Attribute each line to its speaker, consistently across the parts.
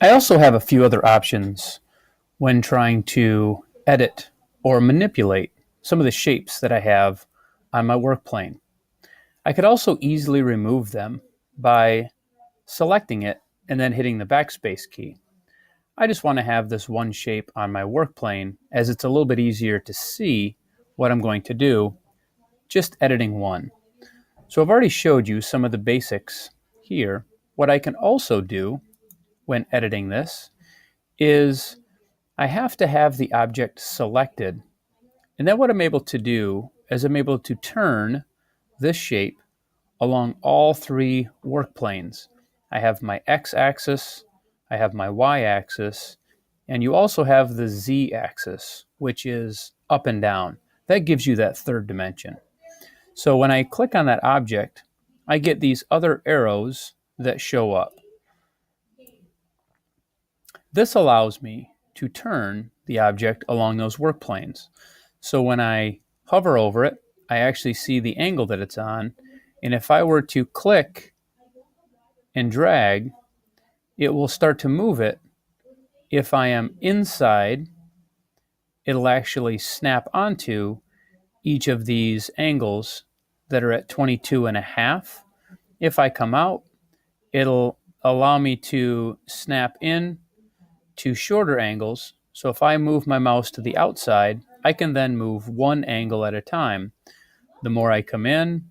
Speaker 1: I also have a few other options when trying to edit or manipulate some of the shapes that I have on my work plane. I could also easily remove them by selecting it and then hitting the backspace key. I just want to have this one shape on my work plane as it's a little bit easier to see what I'm going to do just editing one. So I've already showed you some of the basics here. What I can also do when editing this is I have to have the object selected. And then what I'm able to do is I'm able to turn this shape along all three work planes. I have my x-axis, I have my y-axis, and you also have the z-axis, which is up and down. That gives you that third dimension. So when I click on that object, I get these other arrows that show up. This allows me to turn the object along those work planes. So when I hover over it, I actually see the angle that it's on. And if I were to click and drag, it will start to move it. If I am inside, it'll actually snap onto each of these angles that are at 22.5. If I come out, it'll allow me to snap in to shorter angles. So if I move my mouse to the outside, I can then move one angle at a time. The more I come in,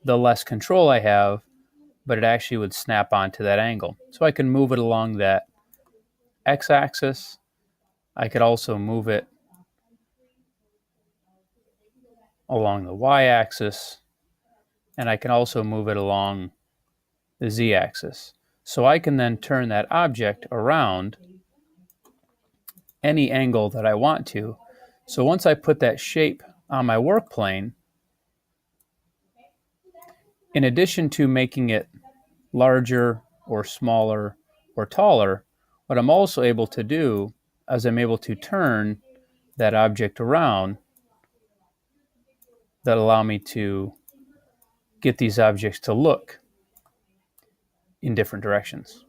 Speaker 1: the less control I have, but it actually would snap onto that angle. So I can move it along that x-axis. I could also move it along the y-axis, and I can also move it along the z-axis. So I can then turn that object around any angle that I want to. So once I put that shape on my work plane, in addition to making it larger or smaller or taller, what I'm also able to do is I'm able to turn that object around that allow me to get these objects to look in different directions.